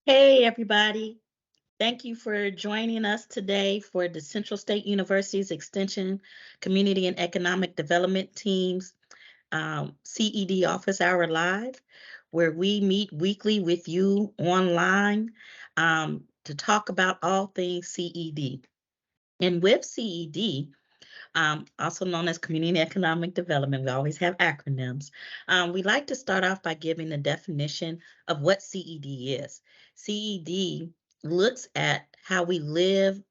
Hey, everybody. Thank you for joining us today for the Central State University's Extension Community and Economic Development Team's CED Office Hour Live, where we meet weekly with you online to talk about all things CED. And with CED, also known as Community Economic Development. We always have acronyms. We like to start off by giving a definition of what CED is. CED looks at how we live,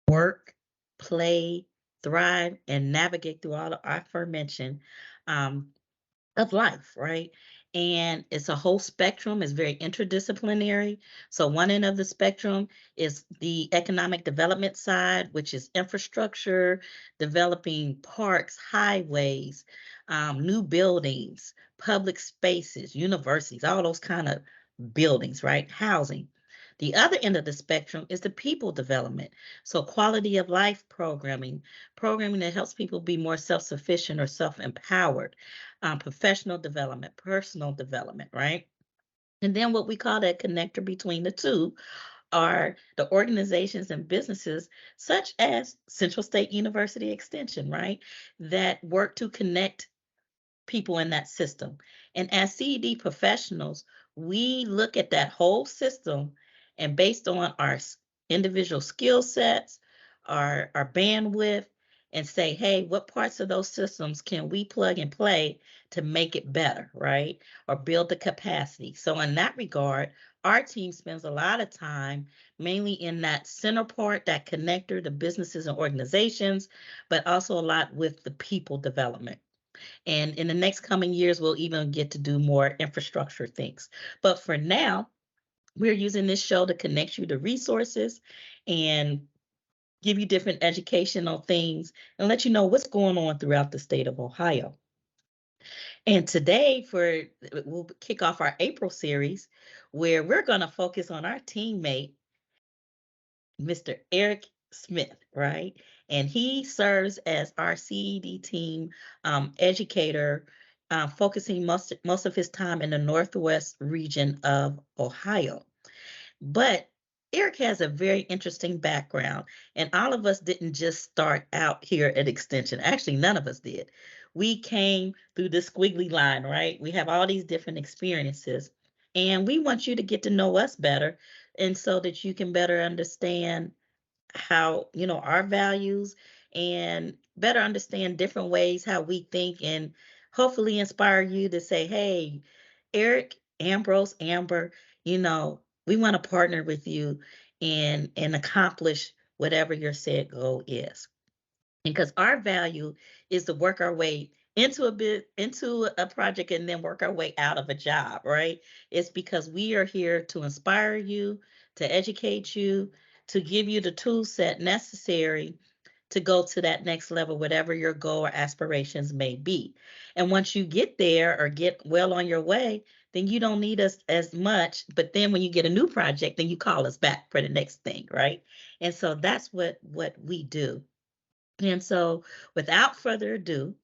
work, play, thrive, and navigate through all the aforementioned um, of life, right? And it's a whole spectrum, it's very interdisciplinary. So, one end of the spectrum is the economic development side, which is infrastructure, developing parks, highways, new buildings, public spaces, universities, all those kind of buildings, right? Housing. The other end of the spectrum is the people development. So, quality of life programming, programming that helps people be more self sufficient or self empowered, professional development, personal development, right? And then what we call that connector between the two are the organizations and businesses such as Central State University Extension, right? That work to connect people in that system. And as CED professionals, we look at that whole system and based on our individual skill sets, our bandwidth, and say, hey, what parts of those systems can we plug and play to make it better, right? Or build the capacity. So, in that regard, our team spends a lot of time mainly in that center part, that connector, the businesses and organizations, but also a lot with the people development. And in the next coming years, we'll even get to do more infrastructure things. But for now, we're using this show to connect you to resources and give you different educational things and let you know what's going on throughout the state of Ohio. And today, we'll kick off our April series where we're going to focus on our teammate Mr. Eric Smith, right? And he serves as our CED team educator, focusing most of his time in the Northwest region of Ohio. But Eric has a very interesting background, and all of us didn't just start out here at Extension. Actually, none of us did. We came through the squiggly line, right? We have all these different experiences, and we want you to get to know us better, and so that you can better understand how, our values and better understand different ways how we think and hopefully inspire you to say, hey, Eric, Ambrose, Amber, we want to partner with you and accomplish whatever your said goal is. Because our value is to work our way into a project and then work our way out of a job, right? It's because we are here to inspire you, to educate you, to give you the tool set necessary to go to that next level, whatever your goal or aspirations may be. And once you get there or get well on your way, then you don't need us as much. But then when you get a new project, then you call us back for the next thing, right? And so that's what we do. And so, without further ado,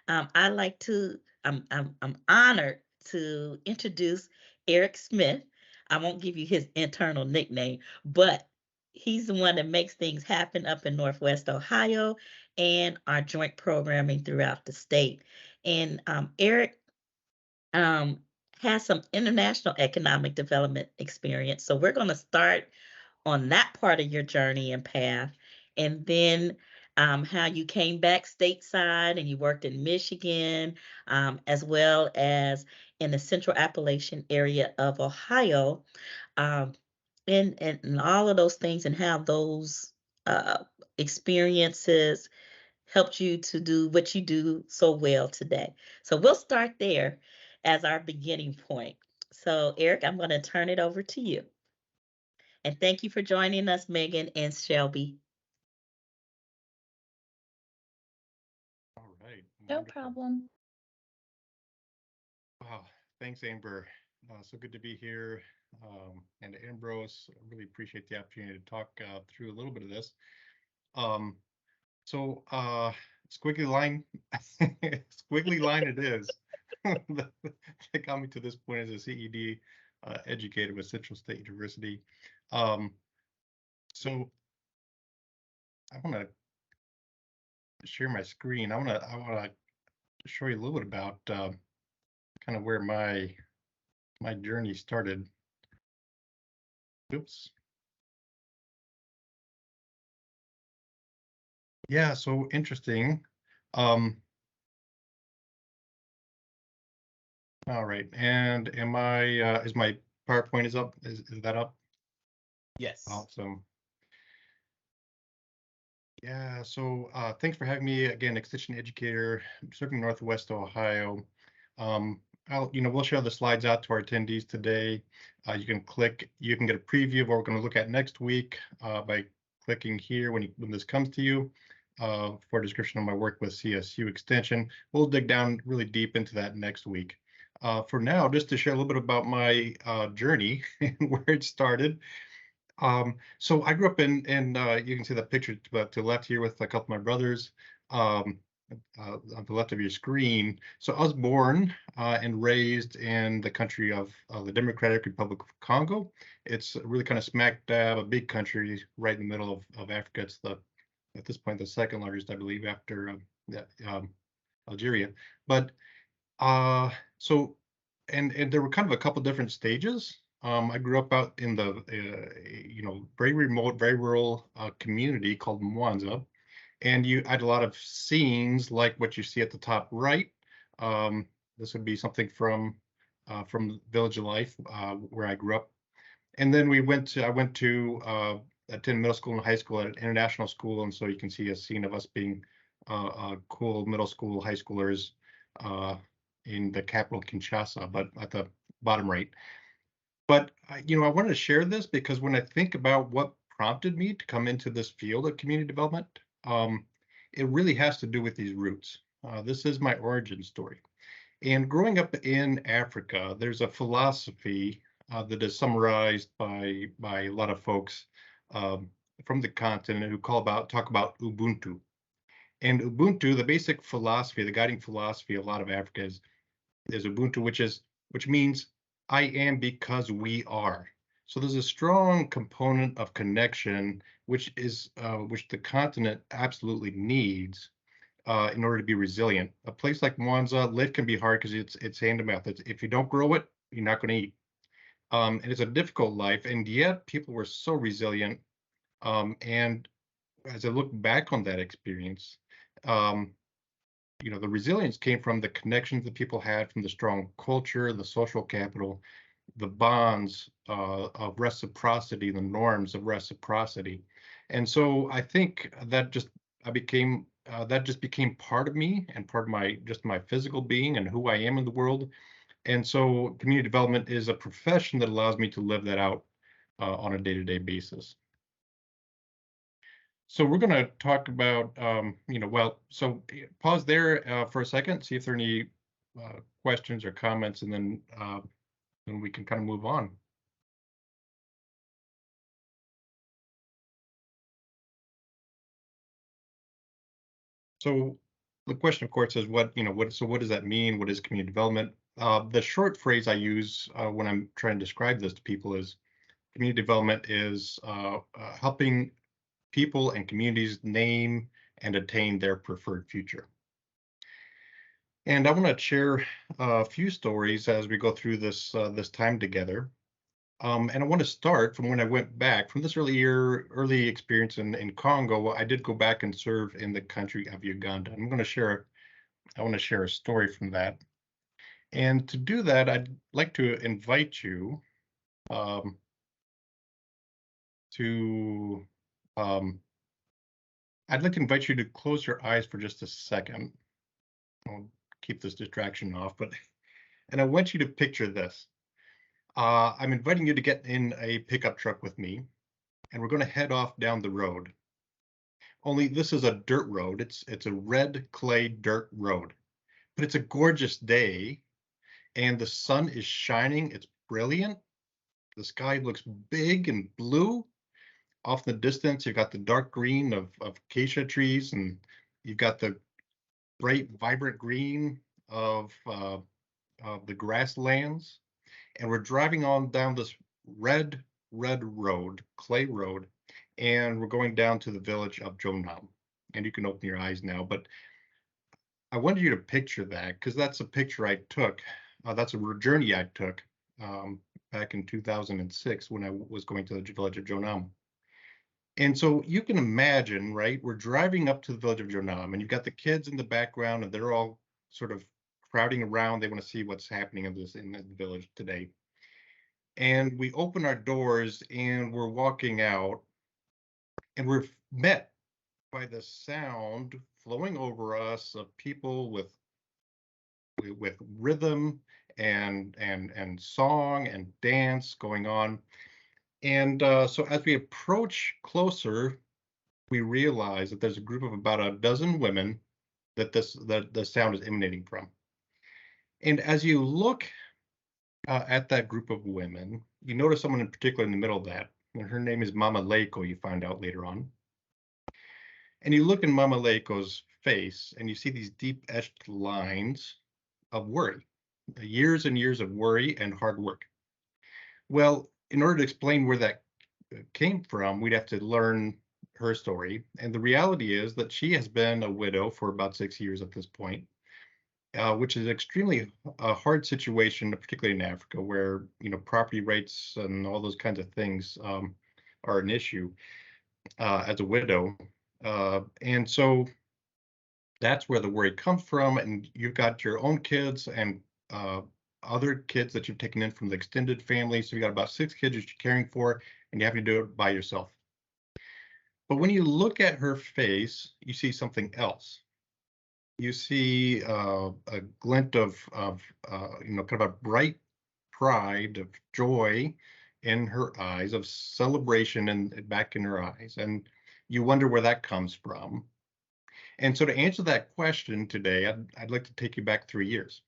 I like to. I'm honored to introduce Eric Smith. I won't give you his internal nickname, but he's the one that makes things happen up in Northwest Ohio and our joint programming throughout the state. And Eric um, has some international economic development experience. So we're going to start on that part of your journey and path, and then how you came back stateside and you worked in Michigan, as well as in the Central Appalachian area of Ohio, um, and all of those things, and how those experiences helped you to do what you do so well today. So we'll start there as our beginning point. So, Eric, I'm going to turn it over to you. And thank you for joining us, Megan and Shelby. All right, No wonderful. problem. Wow, thanks, Amber. So good to be here. And Ambrose, I really appreciate the opportunity to talk through a little bit of this. Um, so squiggly line, squiggly line it is. That got me to this point as a CED. educator with Central State University. So I want to share my screen. I want to show you a little bit about kind of where my journey started. Oops. Yeah, so interesting. All right, and am I is my PowerPoint is up? Is that up? Yes. Awesome. Yeah, so thanks for having me again, extension educator, serving Northwest Ohio. We'll share the slides out to our attendees today. You can get a preview of what we're going to look at next week by clicking here when this comes to you for a description of my work with CSU Extension. We'll dig down really deep into that next week. For now, just to share a little bit about my journey and where it started. So I grew up in you can see that picture to the left here with a couple of my brothers on the left of your screen. So I was born and raised in the country of the Democratic Republic of Congo. It's really kind of smack dab a big country right in the middle of Africa. It's at this point the second largest, I believe, after Algeria. But so and there were kind of a couple different stages. I grew up out in the very remote, very rural community called Mwanza, and you had a lot of scenes like what you see at the top right. This would be something from Village of Life, where I grew up. And then I went to attend middle school and high school at an international school, and so you can see a scene of us being cool middle school, high schoolers in the capital Kinshasa, but at the bottom right. But I wanted to share this because when I think about what prompted me to come into this field of community development, it really has to do with these roots. This is my origin story. And growing up in Africa, there's a philosophy that is summarized by a lot of folks from the continent who talk about Ubuntu. And Ubuntu, the basic philosophy, the guiding philosophy of a lot of Africa is Ubuntu, which means I am because we are. So there's a strong component of connection, which the continent absolutely needs in order to be resilient. A place like Mwanza, life can be hard because it's hand to mouth. If you don't grow it, you're not going to eat. And it's a difficult life, and yet people were so resilient. And as I look back on that experience, the resilience came from the connections that people had, from the strong culture, the social capital, the bonds of reciprocity, the norms of reciprocity. And so I think that just became part of me and part of my physical being and who I am in the world. And so community development is a profession that allows me to live that out on a day-to-day basis. So we're going to talk about, so pause there for a second, see if there are any questions or comments, and then we can kind of move on. So the question, of course, is what does that mean? What is community development? The short phrase I use when I'm trying to describe this to people is community development is helping people and communities name and attain their preferred future. And I want to share a few stories as we go through this time together. And I want to start from when I went back from this early experience in Congo. I did go back and serve in the country of Uganda. I want to share a story from that. And to do that, I'd like to invite you to close your eyes for just a second. I'll keep this distraction off, and I want you to picture this. I'm inviting you to get in a pickup truck with me, and we're going to head off down the road. Only this is a dirt road. It's a red clay dirt road, but it's a gorgeous day, and the sun is shining. It's brilliant. The sky looks big and blue. Off in the distance, you've got the dark green of acacia trees, and you've got the bright, vibrant green of the grasslands. and we're driving on down this red road, clay road, and we're going down to the village of Jonam. And you can open your eyes now, but I wanted you to picture that because that's a picture I took. That's a journey I took back in 2006 when I was going to the village of Jonam. And so you can imagine, right? We're driving up to the village of Jonam, and you've got the kids in the background, and they're all sort of crowding around. They want to see what's happening in the village today. And we open our doors, and we're walking out, and we're met by the sound flowing over us of people with rhythm and song and dance going on. And so as we approach closer, we realize that there's a group of about a dozen women that the sound is emanating from. And as you look at that group of women, you notice someone in particular in the middle of that, and her name is Mama Leiko, you find out later on. And you look in Mama Leiko's face, and you see these deep etched lines of worry, years and years of worry and hard work. Well, in order to explain where that came from, we'd have to learn her story. And the reality is that she has been a widow for about 6 years at this point, which is extremely a hard situation, particularly in Africa, where property rights and all those kinds of things are an issue as a widow. And so that's where the worry comes from. And you've got your own kids and other kids that you've taken in from the extended family. So you got about 6 kids that you're caring for, and you have to do it by yourself. But when you look at her face, you see something else. You see a glint of kind of a bright pride of joy in her eyes, of celebration and back in her eyes. And you wonder where that comes from. And so to answer that question today, I'd like to take you back 3 years.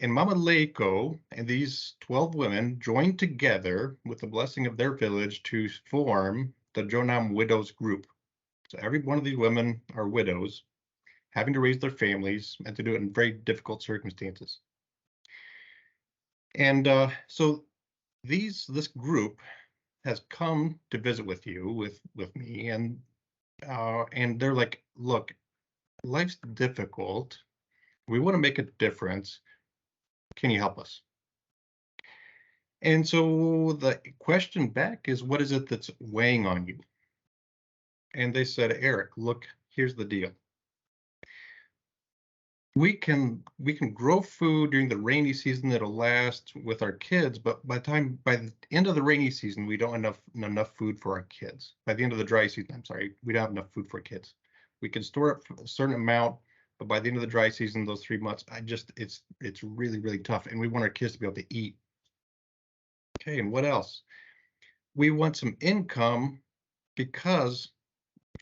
And Mama Leiko and these 12 women joined together with the blessing of their village to form the Jonam Widows Group. So every one of these women are widows, having to raise their families and to do it in very difficult circumstances. And so this group has come to visit with you, with me, and they're like, look, life's difficult. We want to make a difference. Can you help us? And so the question back is, what is it that's weighing on you? And they said, Eric, look, here's the deal. We can grow food during the rainy season that'll last with our kids, but by the end of the rainy season, we don't have enough food for our kids. By the end of the dry season, I'm sorry, we don't have enough food for kids. We can store up a certain amount, but by the end of the dry season, those 3 months, it's really, really tough. And we want our kids to be able to eat. Okay, and what else? We want some income because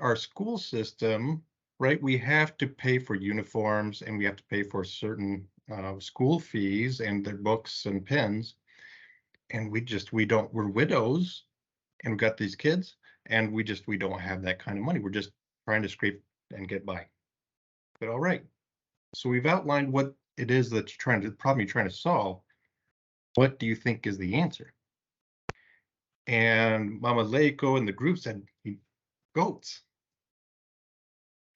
our school system, right? We have to pay for uniforms and we have to pay for certain school fees and their books and pens. And we're widows and we've got these kids and we don't have that kind of money. We're just trying to scrape and get by. But all right. So we've outlined what it is that the problem you're trying to solve. What do you think is the answer? And Mama Leiko and the group said, goats.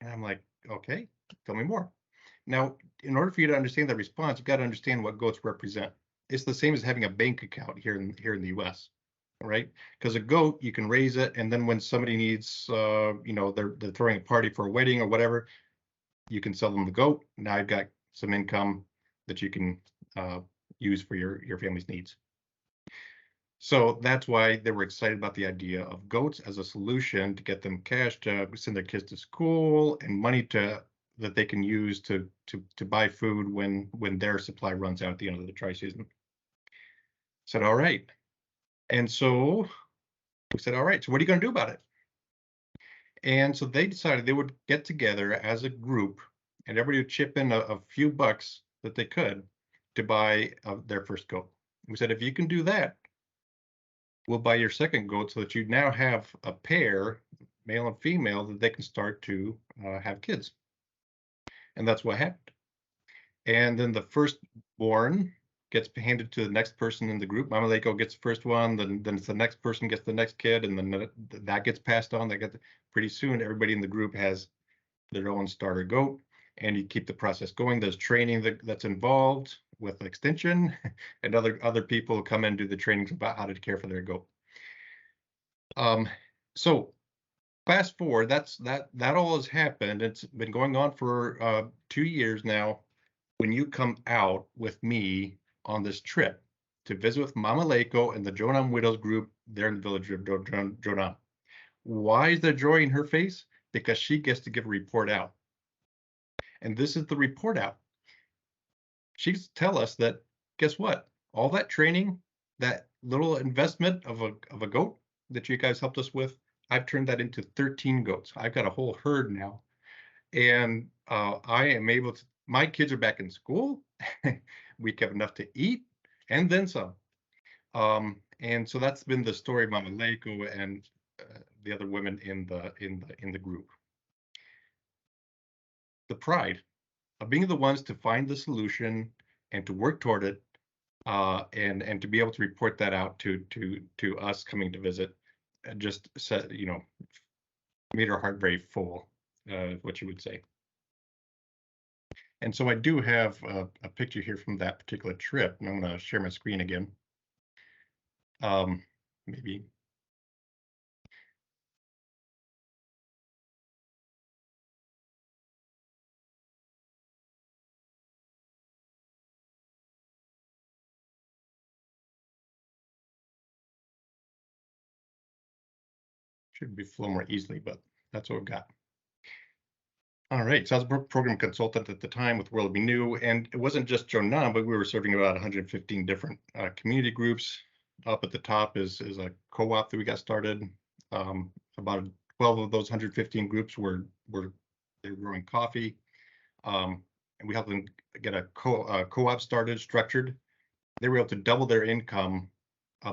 And I'm like, okay, tell me more. Now, in order for you to understand that response, you've got to understand what goats represent. It's the same as having a bank account here in the US, right? Because a goat, you can raise it, and then when somebody needs, they're throwing a party for a wedding or whatever, you can sell them the goat. Now you've got some income that you can use for your family's needs. So that's why they were excited about the idea of goats as a solution to get them cash to send their kids to school and money that they can use to buy food when their supply runs out at the end of the dry season. Said, all right. And so we said, all right, so what are you going to do about it? And so they decided they would get together as a group and everybody would chip in a few bucks that they could to buy their first goat. We said, if you can do that, we'll buy your second goat so that you now have a pair, male and female, that they can start to have kids. And that's what happened. And then the firstborn gets handed to the next person in the group. Mama Lako gets the first one, then it's the next person gets the next kid, and then that gets passed on. Pretty soon everybody in the group has their own starter goat, and you keep the process going. There's training that's involved with extension, and other people come in and do the trainings about how to care for their goat. So fast forward, that all has happened. It's been going on for 2 years now. When you come out with me on this trip to visit with Mama Lako and the Jonam Widows group there in the village of Jonam. Why is there joy in her face? Because she gets to give a report out. And this is the report out. She's tell us that, guess what? All that training, that little investment of a goat that you guys helped us with, I've turned that into 13 goats. I've got a whole herd now. And I am able to, my kids are back in school. We have enough to eat and then some. And so that's been the story of Mama Lako and the other women in the group. The pride of being the ones to find the solution and to work toward it, and to be able to report that out to us coming to visit, just said, made our heart very full, what you would say. And so I do have a picture here from that particular trip, and I'm going to share my screen again. Maybe. Should be flow more easily, but that's what we've got. All right, so I was a program consultant at the time with World Renew, and it wasn't just Jonam, but we were serving about 115 different community groups. Up at the top is a co-op that we got started. About 12 of those 115 groups were growing coffee, and we helped them get a co-op started, structured. They were able to double their income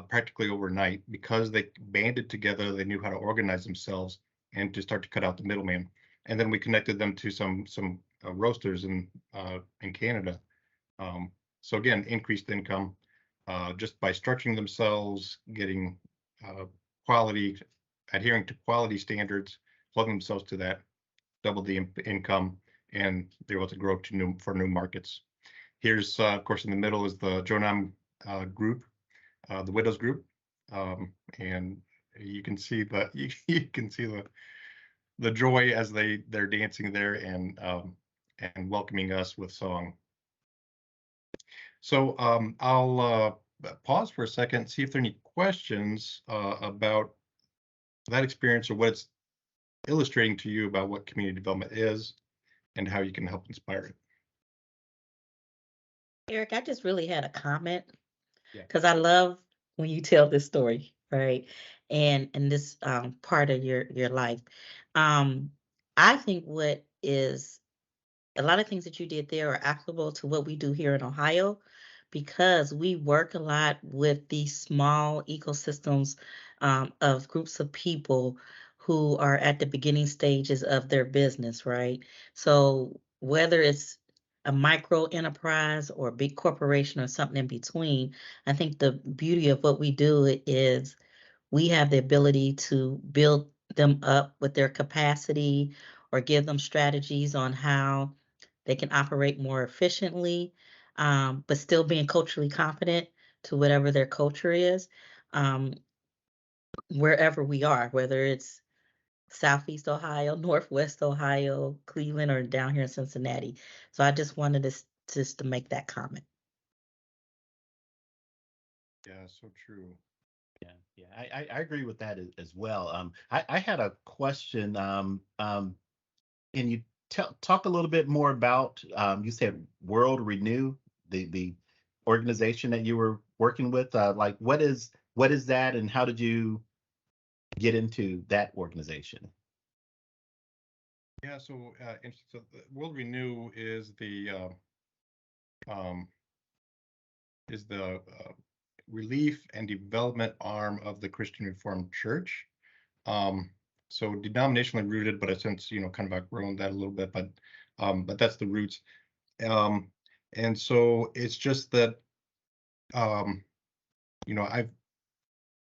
practically overnight because they banded together. They knew how to organize themselves and to start to cut out the middleman. And then we connected them to some roasters in Canada. So again, increased income just by structuring themselves, getting quality, adhering to quality standards, holding themselves to that, double the income, and they're able to grow to new markets. Here's of course in the middle is the Jonam group, the widows group, and you can see the joy as they're dancing there and welcoming us with song. So I'll pause for a second, see if there are any questions about that experience or what it's illustrating to you about what community development is and how you can help inspire it. Eric, I just really had a comment Yeah. because I love when you tell this story, right? And this part of your life. I think what is a lot of things that you did there are applicable to what we do here in Ohio because we work a lot with these small ecosystems of groups of people who are at the beginning stages of their business, right? So whether it's a micro enterprise or a big corporation or something in between, I think the beauty of what we do is we have the ability to build them up with their capacity or give them strategies on how they can operate more efficiently, but still being culturally competent to whatever their culture is, wherever we are, whether it's Southeast Ohio, Northwest Ohio, Cleveland, or down here in Cincinnati. So I just wanted to just to make that comment. Yeah, so true. Yeah, I agree with that as well. I had a question. Can you talk a little bit more about, you said World Renew, the organization that you were working with? Like, what is that, and how did you get into that organization? Yeah, so the World Renew is the relief and development arm of the Christian Reformed Church. So denominationally rooted, but I've since kind of outgrown that a little bit. But that's the roots. And so it's just that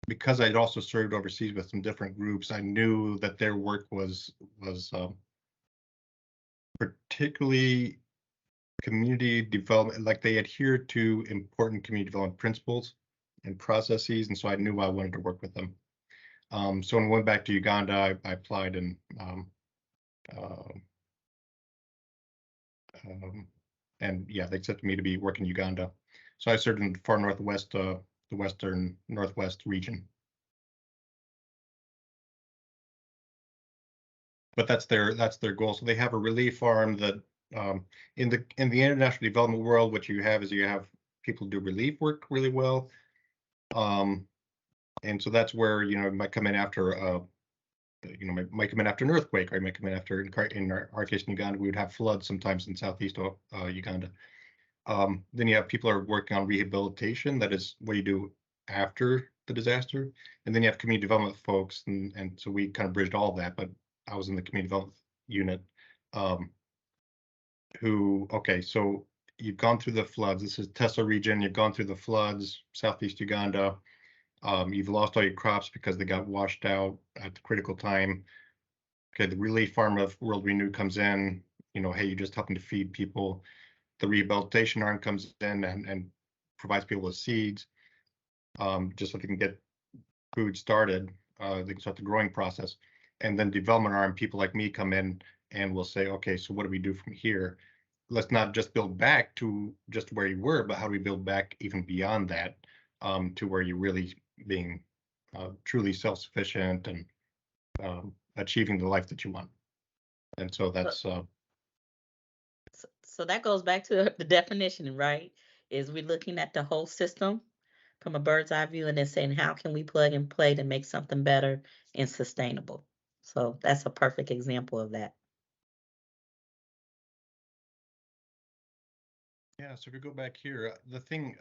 because I'd also served overseas with some different groups, I knew that their work was particularly community development, like they adhere to important community development principles and processes, and so I knew I wanted to work with them. So when I went back to Uganda, I applied and yeah, they accepted me to be working in Uganda. So I served in the far northwest, the western northwest region. But that's their goal. So they have a relief arm that in the international development world, what you have is you have people do relief work really well. And so that's where, it might come in after might come in after an earthquake, or it might come in after, in our case in Uganda, we would have floods sometimes in southeast Uganda. Then you have people who are working on rehabilitation, that is what you do after the disaster. And then you have community development folks, and so we kind of bridged all of that, but I was in the community development unit. Okay, so you've gone through the floods. This is Tessa region. You've gone through the floods, southeast Uganda. You've lost all your crops because they got washed out at the critical time. Okay, the relief arm of World Renew comes in. Hey, you're just helping to feed people. The rehabilitation arm comes in and provides people with seeds, just so they can get food started. They can start the growing process. And then development arm, people like me come in and will say, okay, so what do we do from here? Let's not just build back to just where you were, but how do we build back even beyond that, to where you're really being truly self-sufficient and achieving the life that you want. And so that's So that goes back to the definition, right? Is we're looking at the whole system from a bird's eye view and then saying, how can we plug and play to make something better and sustainable? So that's a perfect example of that. Yeah, so if you go back here, the thing,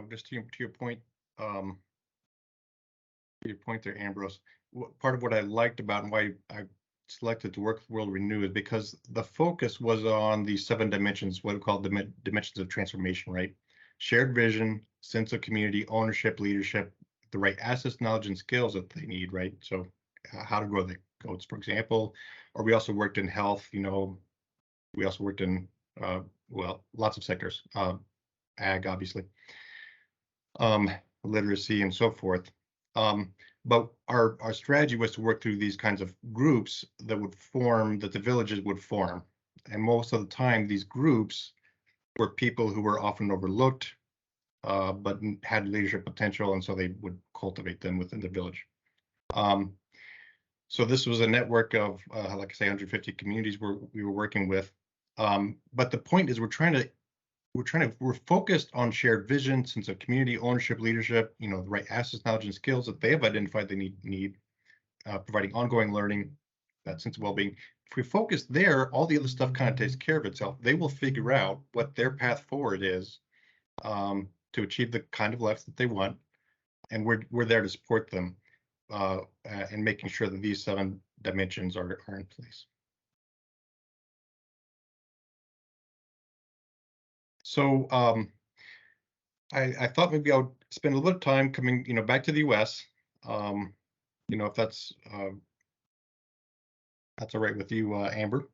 just to your point, there, Ambrose, part of what I liked about and why I selected to work with World Renew is because the focus was on these 7 dimensions, what we call dimensions of transformation, right? Shared vision, sense of community, ownership, leadership, the right assets, knowledge, and skills that they need, right? So how to grow the goats, for example, or we also worked in health, we also worked in, lots of sectors, ag, obviously, literacy and so forth. But our strategy was to work through these kinds of groups that the villages would form. And most of the time, these groups were people who were often overlooked, but had leadership potential, and so they would cultivate them within the village. So this was a network of, like I say, 150 communities we were working with. But the point is, we're focused on shared vision, sense of community, ownership, leadership, the right assets, knowledge, and skills that they have identified they need, providing ongoing learning, that sense of well-being. If we focus there, all the other stuff kind of takes care of itself. They will figure out what their path forward is, to achieve the kind of life that they want, and we're there to support them, and making sure that these 7 dimensions are in place. So I thought maybe I would spend a little bit of time coming, back to the U.S. If that's all right with you, Amber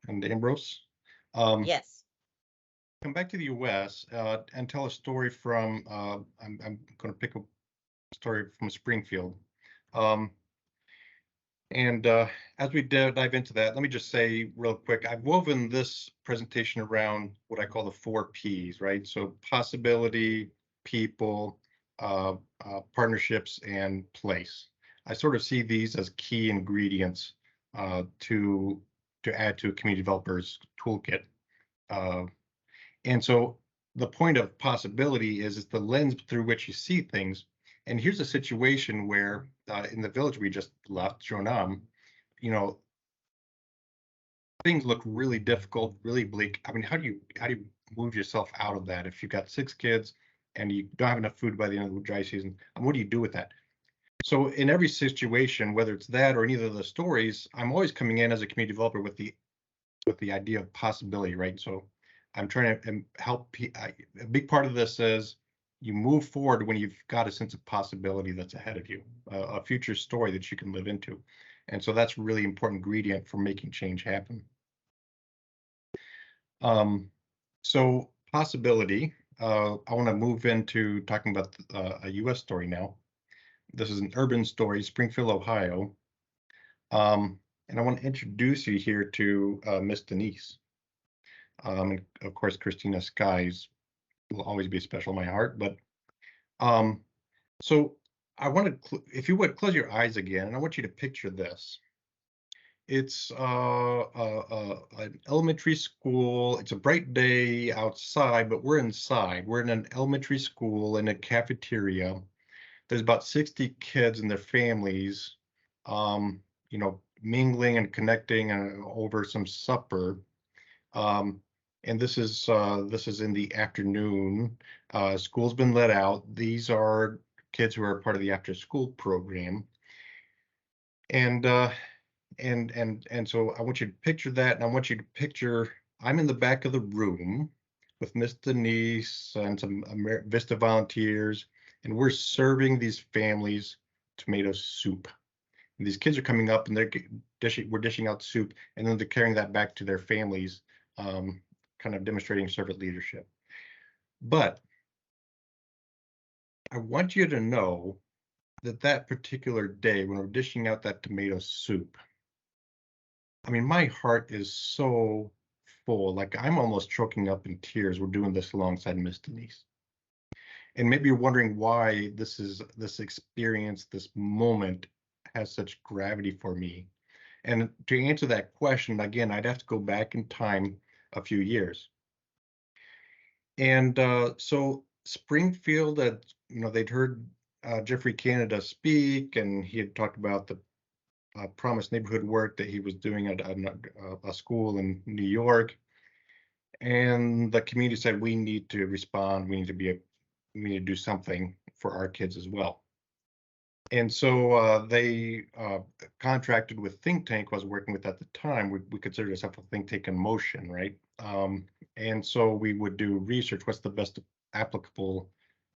and Ambrose. Yes. Come back to the U.S. And tell a story from. I'm going to pick a story from Springfield. And as we dive into that, let me just say real quick, I've woven this presentation around what I call the 4 Ps, right? So possibility, people, partnerships, and place. I sort of see these as key ingredients to add to a community developer's toolkit. And so the point of possibility is it's the lens through which you see things. And here's a situation where in the village we just left, Jonam, things look really difficult, really bleak. I mean, how do you move yourself out of that if you've got 6 kids and you don't have enough food by the end of the dry season? And what do you do with that? So in every situation, whether it's that or any of the stories, I'm always coming in as a community developer with the idea of possibility, right? So I'm trying to help. A big part of this is, you move forward when you've got a sense of possibility that's ahead of you, a future story that you can live into. And so that's a really important ingredient for making change happen. So possibility, I want to move into talking about a US story now. This is an urban story, Springfield, Ohio. And I want to introduce you here to Miss Denise. And of course, Christina Skies will always be special in my heart. But so I want to, if you would, close your eyes again, and I want you to picture this. It's an elementary school. It's a bright day outside, but we're inside. We're in an elementary school in a cafeteria. There's about 60 kids and their families, you know, mingling and connecting over some supper. And this is in the afternoon. School's been let out. These are kids who are part of the after school program. And so I want you to picture that, and I want you to picture I'm in the back of the room with Miss Denise and some Vista volunteers, and we're serving these families tomato soup. And these kids are coming up and we're dishing out soup, and then they're carrying that back to their families, kind of demonstrating servant leadership. But I want you to know that that particular day when we're dishing out that tomato soup, I mean, my heart is so full, like I'm almost choking up in tears. We're doing this alongside Miss Denise. And maybe you're wondering why this experience, this moment has such gravity for me. And to answer that question, again, I'd have to go back in time a few years. And so Springfield, you know, they'd heard Jeffrey Canada speak, and he had talked about the promised neighborhood work that he was doing at a school in New York. And the community said, we need to respond. We need to do something for our kids as well. And so they contracted with think tank I was working with at the time. We considered ourselves a think tank in motion, right? And so we would do research. What's the best applicable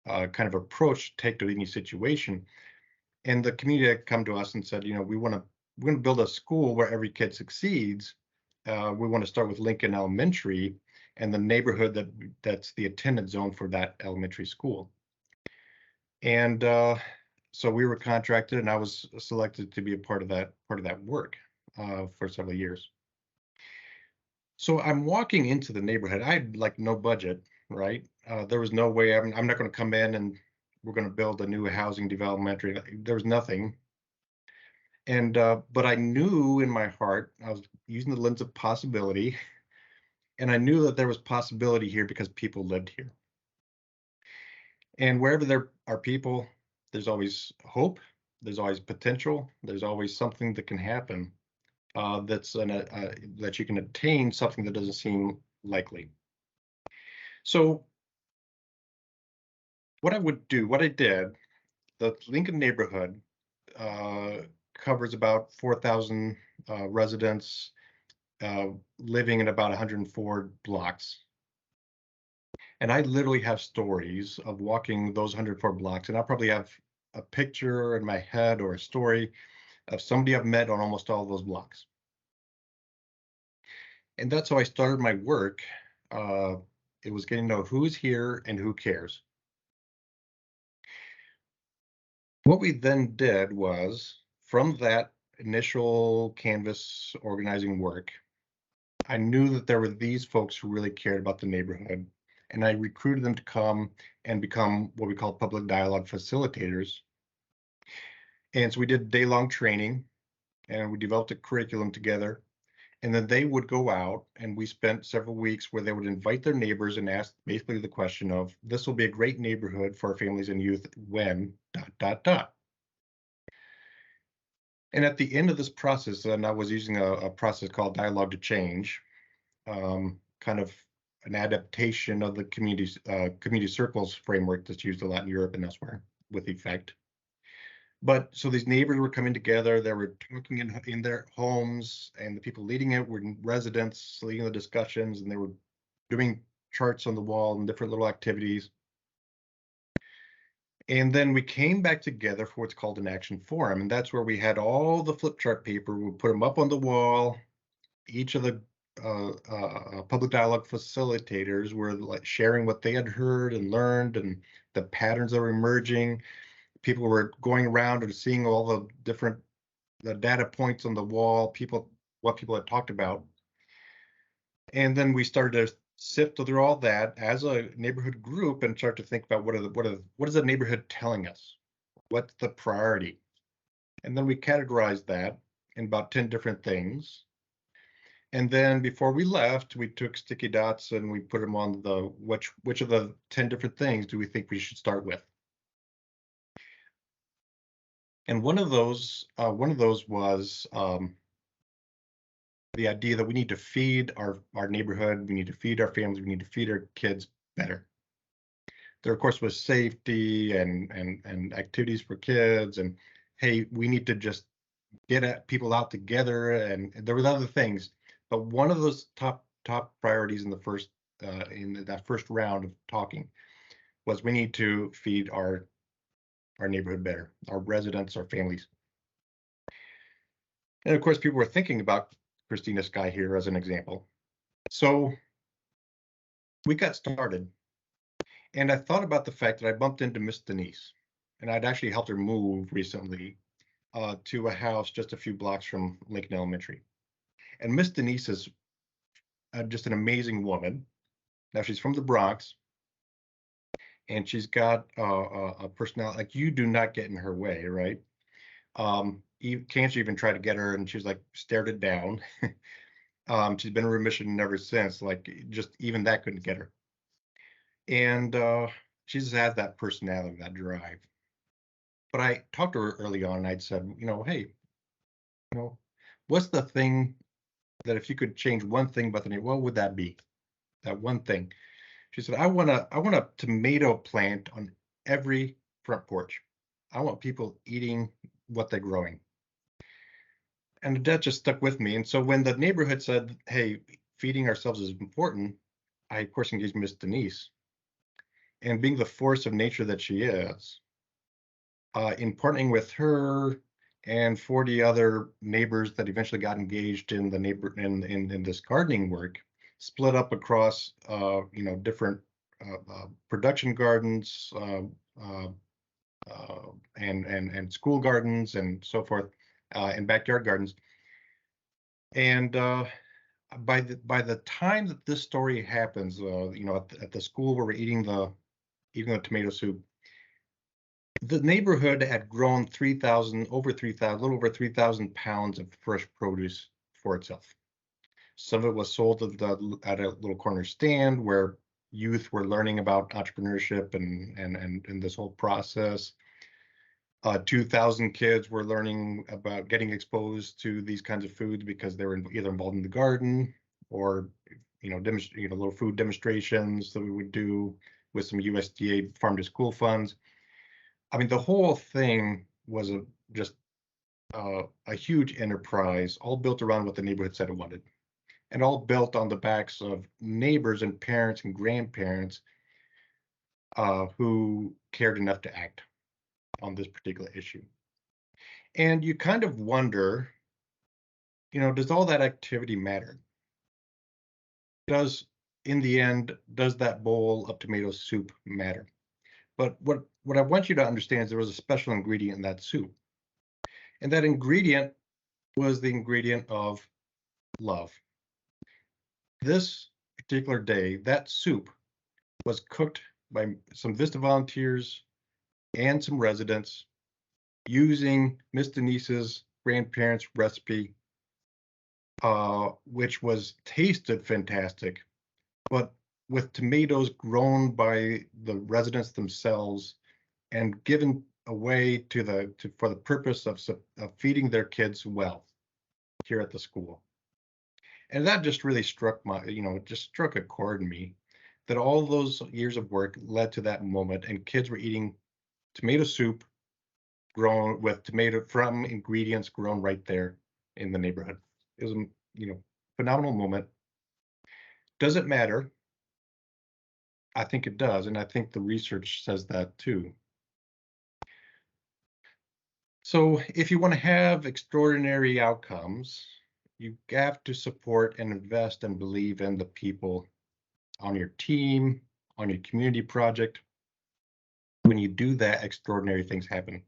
kind of approach to take to any situation? And the community had come to us and said, you know, we're going to build a school where every kid succeeds. We want to start with Lincoln Elementary and the neighborhood that's the attendance zone for that elementary school. And so we were contracted, and I was selected to be a part of that work for several years. So I'm walking into the neighborhood. I had like no budget, right? There was no way I'm not going to come in and we're going to build a new housing development. There was nothing. And but I knew in my heart, I was using the lens of possibility, and I knew that there was possibility here because people lived here. And wherever there are people, there's always hope, there's always potential, there's always something that can happen that you can attain, something that doesn't seem likely. So what I did, the Lincoln neighborhood covers about 4,000 residents living in about 104 blocks. And I literally have stories of walking those 104 blocks, and I'll probably have a picture in my head or a story of somebody I've met on almost all those blocks. And that's how I started my work. It was getting to know who's here and who cares. What we then did was, from that initial canvas organizing work, I knew that there were these folks who really cared about the neighborhood, and I recruited them to come and become what we call public dialogue facilitators. And so we did day-long training, and we developed a curriculum together. And then they would go out, and we spent several weeks where they would invite their neighbors and ask basically the question of, this will be a great neighborhood for our families and youth when ... And at the end of this process, and I was using a process called Dialogue to Change, kind of an adaptation of the community circles framework that's used a lot in Europe and elsewhere with effect. But so these neighbors were coming together, they were talking in their homes, and the people leading it were residents leading the discussions, and they were doing charts on the wall and different little activities. And then we came back together for what's called an action forum. And that's where we had all the flip chart paper. We put them up on the wall. Each of the public dialogue facilitators were like sharing what they had heard and learned and the patterns that were emerging. People were going around and seeing all the different data points on the wall, what people had talked about. And then we started to sift through all that as a neighborhood group and start to think about what is the neighborhood telling us? What's the priority? And then we categorized that in about 10 different things. And then before we left, we took sticky dots and we put them on the which of the 10 different things do we think we should start with? And one of those was the idea that we need to feed our neighborhood, we need to feed our families, we need to feed our kids better. There, of course, was safety and activities for kids, and hey, we need to just get people out together, and there was other things. But one of those top priorities in that first round of talking was we need to feed our neighborhood better, our residents, our families. And of course, people were thinking about Christina Sky here as an example. So we got started, and I thought about the fact that I bumped into Miss Denise, and I'd actually helped her move recently to a house just a few blocks from Lincoln Elementary. And Miss Denise is just an amazing woman. Now she's from the Bronx, and she's got a personality like you do not get in her way, right? Cancer even tried to get her, and she was like stared it down. She's been in remission ever since. Like just even that couldn't get her. And she just has that personality, that drive. But I talked to her early on, and I'd said, hey, what's the thing that if you could change one thing about the name, what would that be? That one thing. She said, I want a tomato plant on every front porch. I want people eating what they're growing. And that just stuck with me. And so when the neighborhood said, hey, feeding ourselves is important, I, of course, engaged Miss Denise. And being the force of nature that she is, in partnering with her and 40 other neighbors that eventually got engaged in the in this gardening work, split up across different production gardens and school gardens and so forth, and backyard gardens. And by the time that this story happens, at the school where we're eating the tomato soup, the neighborhood had grown over 3,000 pounds of fresh produce for itself. Some of it was sold at a little corner stand where youth were learning about entrepreneurship and this whole process. 2,000 kids were learning about getting exposed to these kinds of foods because they were either involved in the garden or little food demonstrations that we would do with some USDA farm to school funds. I mean, the whole thing was just a huge enterprise, all built around what the neighborhood said it wanted, and all built on the backs of neighbors and parents and grandparents who cared enough to act on this particular issue. And you kind of wonder, does all that activity matter? In the end, does that bowl of tomato soup matter? But what I want you to understand is there was a special ingredient in that soup. And that ingredient was the ingredient of love. This particular day, that soup was cooked by some Vista volunteers and some residents using Miss Denise's grandparents' recipe, which tasted fantastic, but with tomatoes grown by the residents themselves and given away for the purpose of feeding their kids well here at the school. And that just really struck a chord in me, that all those years of work led to that moment, and kids were eating tomato soup grown from ingredients grown right there in the neighborhood. It was a phenomenal moment. Does it matter? I think it does, and I think the research says that too. So if you want to have extraordinary outcomes, you have to support and invest and believe in the people on your team, on your community project. When you do that, extraordinary things happen.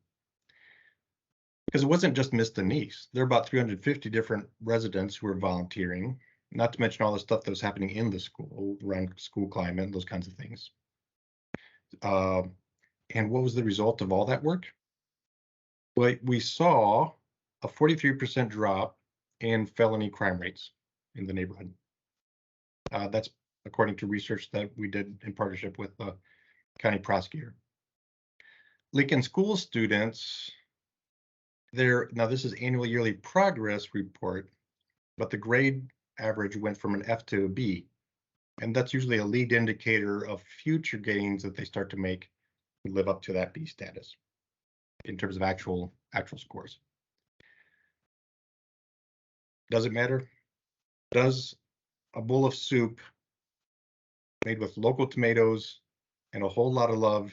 Because it wasn't just Miss Denise. There are about 350 different residents who were volunteering, not to mention all the stuff that was happening in the school, around school climate, those kinds of things. And what was the result of all that work? Well, we saw a 43% drop in felony crime rates in the neighborhood. That's according to research that we did in partnership with the county prosecutor. Lincoln School students, now this is annual yearly progress report, but the grade average went from an F to a B. And that's usually a lead indicator of future gains that they start to make to live up to that B status in terms of actual scores. Does it matter? Does a bowl of soup made with local tomatoes and a whole lot of love,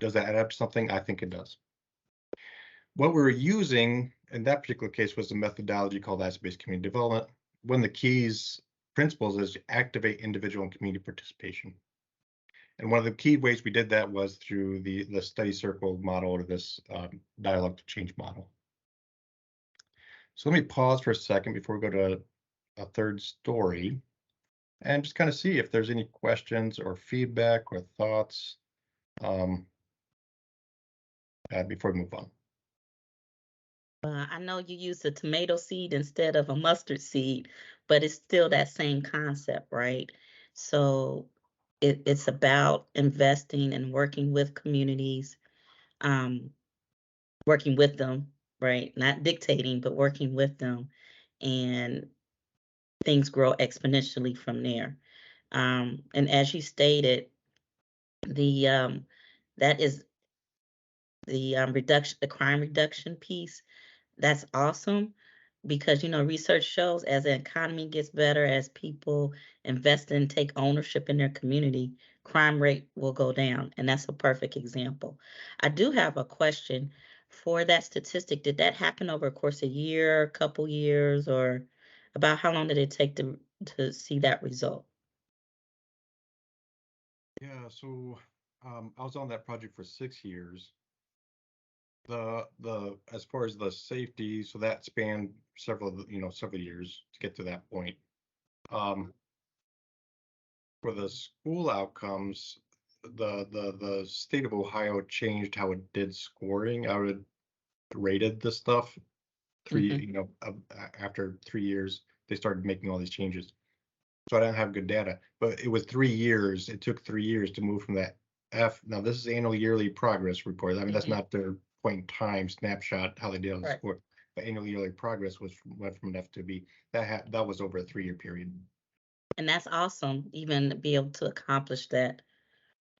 does that add up to something? I think it does. What we were using in that particular case was a methodology called asset-based community development. One of the keys principles is to activate individual and community participation. And one of the key ways we did that was through the study circle model, or this dialogue to change model. So let me pause for a second before we go to a third story and just kind of see if there's any questions or feedback or thoughts before we move on. I know you use a tomato seed instead of a mustard seed, but it's still that same concept, right? So it's about investing and working with communities, working with them, right? Not dictating, but working with them, and things grow exponentially from there. And as you stated, the that is the reduction, the crime reduction piece. That's awesome because research shows as the economy gets better, as people invest and take ownership in their community, crime rate will go down, and that's a perfect example. I do have a question for that statistic. Did that happen over a course of a year, a couple years, or about how long did it take to see that result? Yeah, so I was on that project for 6 years. The as far as the safety, so that spanned several years to get to that point. For the school outcomes, the state of Ohio changed how it did scoring. I would rated the stuff after 3 years, they started making all these changes. So I don't have good data, but it was 3 years. It took 3 years to move from that F. Now this is annual yearly progress report. I mean, that's not their point in time snapshot how they did on the score. But annual yearly progress went from an F to B. That was over a 3-year period. And that's awesome, even to be able to accomplish that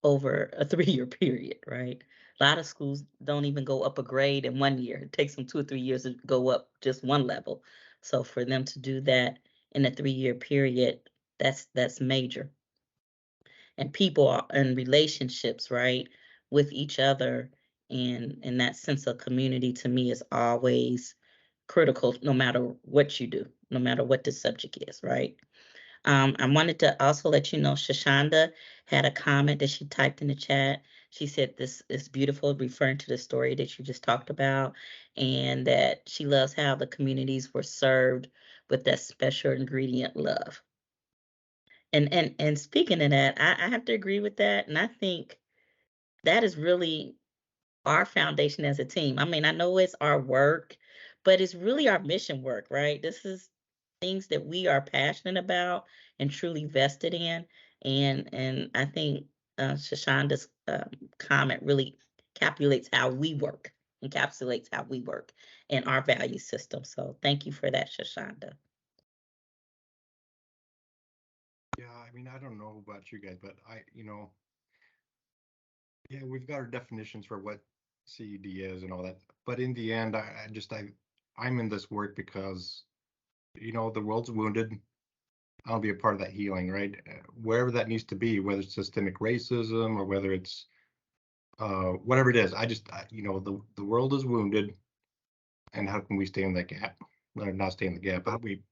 over a 3-year period, right? A lot of schools don't even go up a grade in 1 year. It takes them 2 or 3 years to go up just one level. So for them to do that in a 3-year period, that's major. And people are in relationships, right, with each other, and that sense of community to me is always critical, no matter what you do, no matter what the subject is, right? I wanted to also let you know Shoshanda had a comment that she typed in the chat. She said this is beautiful, referring to the story that you just talked about, and that she loves how the communities were served with that special ingredient, love. And speaking of that, I have to agree with that. And I think that is really our foundation as a team. I mean, I know it's our work, but it's really our mission work, right? This is things that we are passionate about and truly vested in. And I think Shoshanda's comment really encapsulates how we work and our value system. So thank you for that, Shoshanda. Yeah, I mean, I don't know about you guys, but yeah, we've got our definitions for what CED is and all that. But in the end, I'm in this work because, the world's wounded. I'll be a part of that healing, right? Wherever that needs to be, whether it's systemic racism or whether it's whatever it is. The world is wounded. and how can we stay in that gap? Or not stay in the gap, but how do we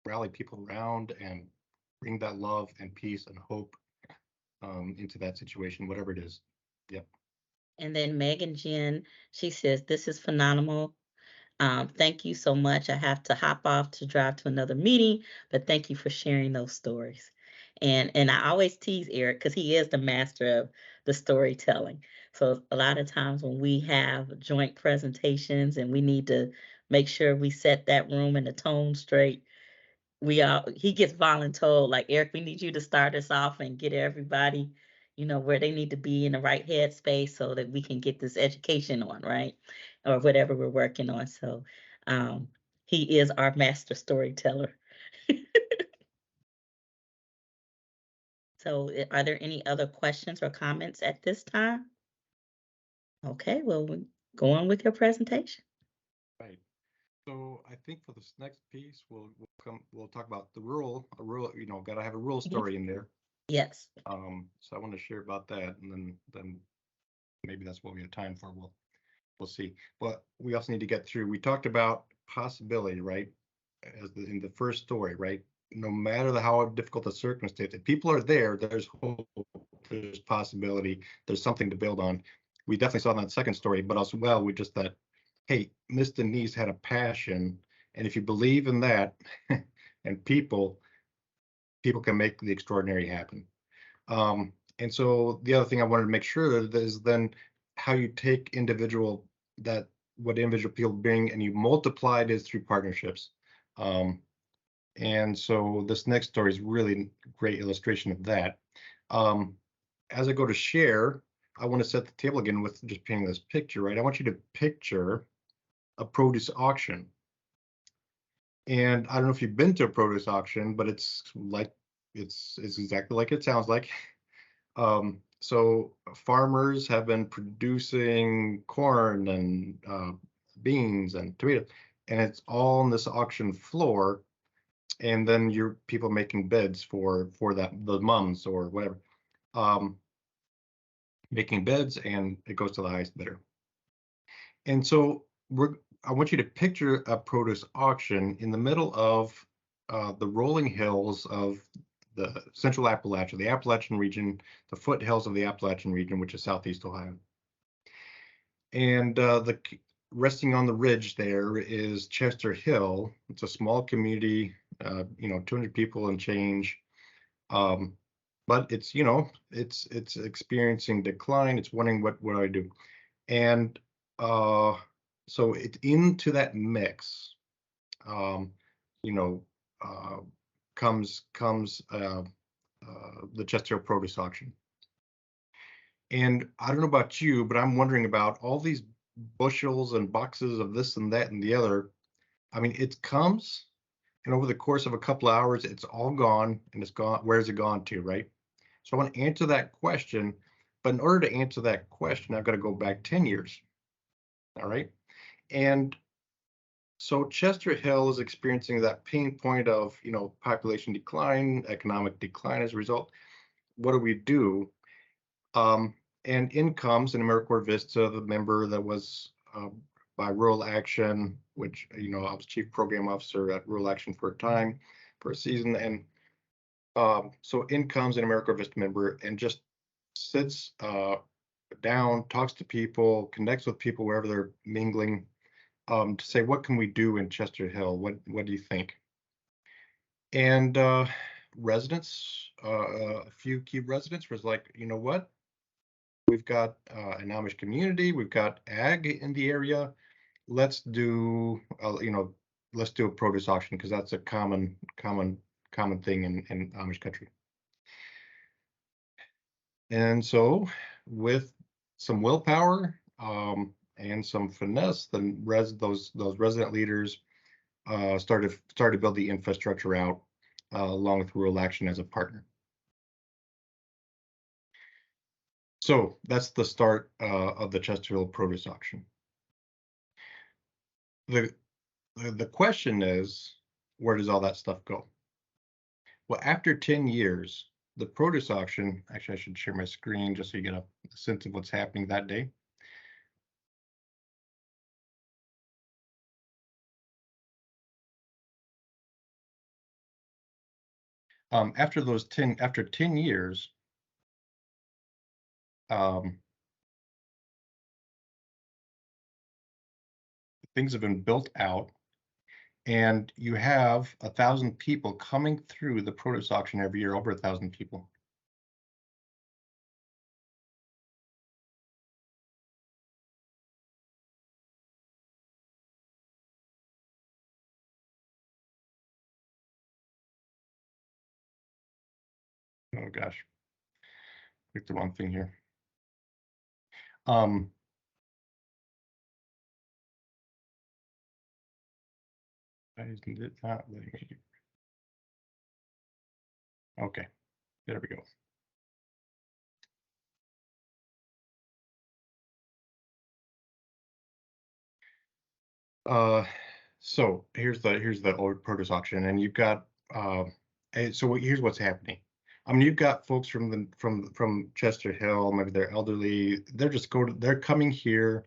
rally people around and bring that love and peace and hope into that situation, whatever it is. Yep. And then Megan Jen, she says, this is phenomenal. Thank you so much. I have to hop off to drive to another meeting, but thank you for sharing those stories. And I always tease Eric because he is the master of the storytelling. So a lot of times when we have joint presentations and we need to make sure we set that room and the tone straight, he gets voluntold, like, Eric, we need you to start us off and get everybody, where they need to be in the right headspace so that we can get this education on, right? Or whatever we're working on. So um, he is our master storyteller. So are there any other questions or comments at this time? Okay, well, go on with your presentation. Right. So I think for this next piece, we'll talk about gotta have a rural Mhm. story in there. Yes. So I want to share about that, and then maybe that's what we have time for. We'll see. But we also need to get through. We talked about possibility, right? In the first story, right? No matter how difficult the circumstance, if people are there, there's hope, there's possibility, there's something to build on. We definitely saw that in that second story, but also, well, we just thought, hey, Miss Denise had a passion, and if you believe in that, and people can make the extraordinary happen. And so the other thing I wanted to make sure is then how you take what individual people bring and you multiply it through partnerships. And so this next story is really great illustration of that. As I go to share, I want to set the table again with just painting this picture, right? I want you to picture a produce auction. And I don't know if you've been to a produce auction, but it's exactly like it sounds like. So farmers have been producing corn and beans and tomatoes, and it's all on this auction floor. And then your people making bids for the mums or whatever, um, making bids, and it goes to the highest bidder. And so I want you to picture a produce auction in the middle of the rolling hills of the central Appalachia, the Appalachian region, the foothills of the Appalachian region, which is southeast Ohio. And resting on the ridge there is Chester Hill. It's a small community, 200 people and change. But it's experiencing decline. It's wondering what do I do? And so it's into that mix, um, you know, uh, comes the Chester Hill Produce Auction. And I don't know about you, but I'm wondering about all these bushels and boxes of this and that and the other. I mean, it comes, and over the course of a couple of hours, it's all gone, and it's gone. Where's it gone to, right? So I want to answer that question, but in order to answer that question, I've got to go back 10 years. All right. And so Chester Hill is experiencing that pain point of, population decline, economic decline as a result. What do we do? And in comes an AmeriCorps Vista, the member that was by Rural Action, which, I was chief program officer at Rural Action for a season. And so in comes an AmeriCorps Vista member and just sits down, talks to people, connects with people wherever they're mingling, to say, what can we do in Chester Hill? What do you think? And residents, a few key residents was like, you know what? We've got an Amish community, we've got ag in the area. Let's do, let's do a produce auction because that's a common thing in Amish country. And so with some willpower and some finesse, then those resident leaders started to build the infrastructure out along with Rural Action as a partner. So that's the start of the Chester Hill Produce Auction. The question is, where does all that stuff go? Well, after 10 years, the produce auction, actually I should share my screen just so you get a sense of what's happening that day. after 10 years, things have been built out, and you have 1,000 people coming through the produce auction every year, over 1,000 people. Oh gosh, clicked the wrong thing here. It's not letting me. Okay, there we go. So here's the old produce auction, and you've got so here's what's happening. I mean, you've got folks from Chester Hill, maybe they're elderly. They're coming here,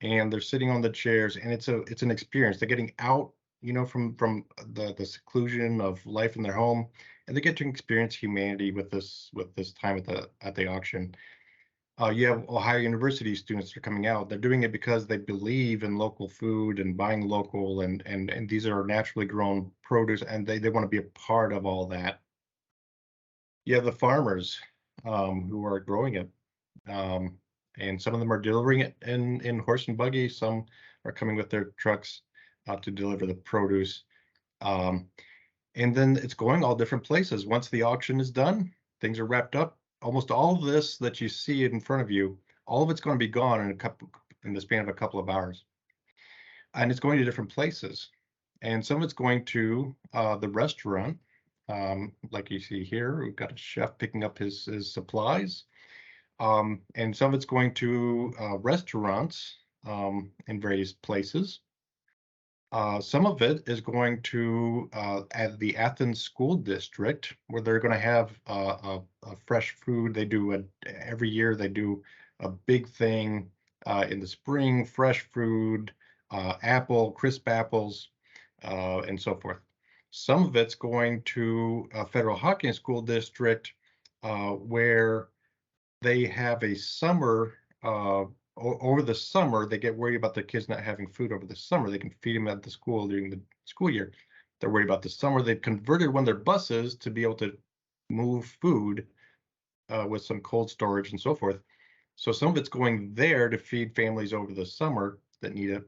and they're sitting on the chairs, and it's an experience. They're getting out, from the seclusion of life in their home, and they get to experience humanity with this time at the auction. You have Ohio University students that are coming out. They're doing it because they believe in local food and buying local, and these are naturally grown produce, and they want to be a part of all that. You have the farmers who are growing it, and some of them are delivering it in horse and buggy. Some are coming with their trucks to deliver the produce. And then it's going all different places. Once the auction is done, things are wrapped up. Almost all of this that you see in front of you, all of it's going to be gone in the span of a couple of hours. And it's going to different places. And some of it's going to the restaurant, like you see here. We've got a chef picking up his supplies. And some of it's going to restaurants in various places. Some of it is going to at the Athens School District, where they're going to have a fresh food. They do every year. They do a big thing in the spring, fresh food, crisp apples, and so forth. Some of it's going to Federal Hawkins School District, where they have a summer over the summer. They get worried about the kids not having food over the summer. They can feed them at the school during the school year. They're worried about the summer. They've converted one of their buses to be able to move food with some cold storage and so forth. So some of it's going there to feed families over the summer that need it.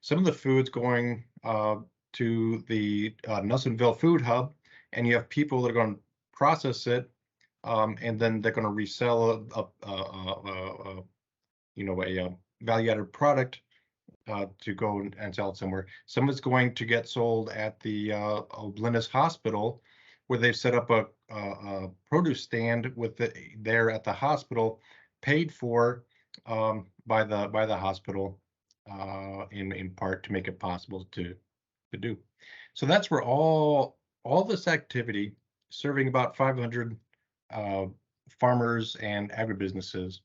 Some of the food's going to the Nelsonville Food Hub, and you have people that are going to process it, and then they're going to resell a value-added product to go and sell it somewhere. Some of it's going to get sold at the Oblinus Hospital, where they've set up a produce stand there at the hospital, paid for by the hospital in part to make it possible to do. So that's where all this activity, serving about 500 farmers and agribusinesses,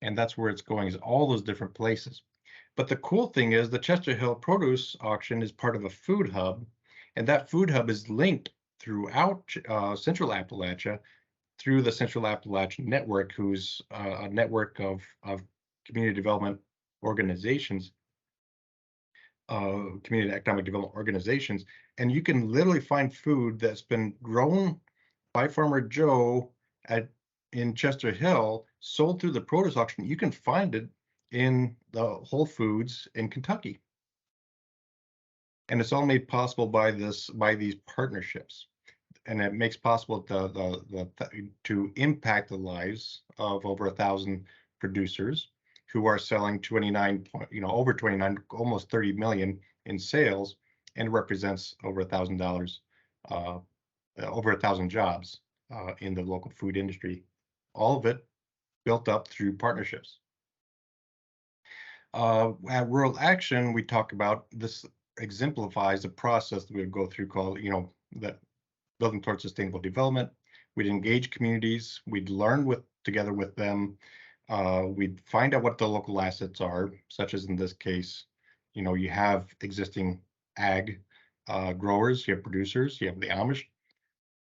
and that's where it's going, is all those different places. But the cool thing is the Chester Hill Produce Auction is part of a food hub, and that food hub is linked throughout Central Appalachia through the Central Appalachian Network, who's a network of community development organizations, community economic development organizations, and you can literally find food that's been grown by Farmer Joe in Chester Hill, sold through the produce auction. You can find it in the Whole Foods in Kentucky, and it's all made possible by these partnerships, and it makes possible to impact the lives of over 1,000 producers who are selling over 29, almost 30 million in sales, and represents over $1,000, over 1,000 jobs in the local food industry. All of it built up through partnerships. At Rural Action, we talk about this exemplifies a process that we would go through called, that building towards sustainable development. We'd engage communities. We'd learn together with them. We'd find out what the local assets are, such as in this case, you have existing ag growers, you have producers, you have the Amish.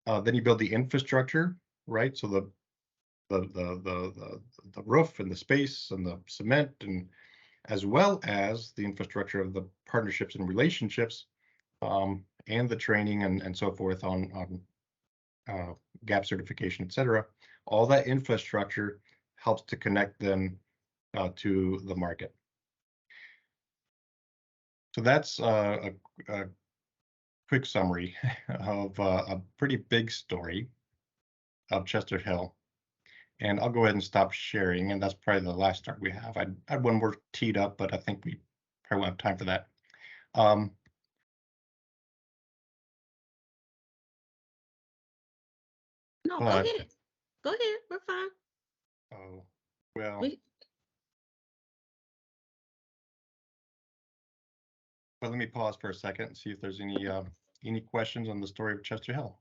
Then you build the infrastructure, right? So the roof and the space and the cement, and as well as the infrastructure of the partnerships and relationships, and the training and so forth on GAP certification, etc. All that infrastructure helps to connect them to the market. So that's a quick summary of a pretty big story of Chester Hill. And I'll go ahead and stop sharing, and that's probably the last start we have. I had one more teed up, but I think we probably won't have time for that. No, go ahead. Go ahead. We're fine. Oh, well, but let me pause for a second and see if there's any questions on the story of Chester Hill.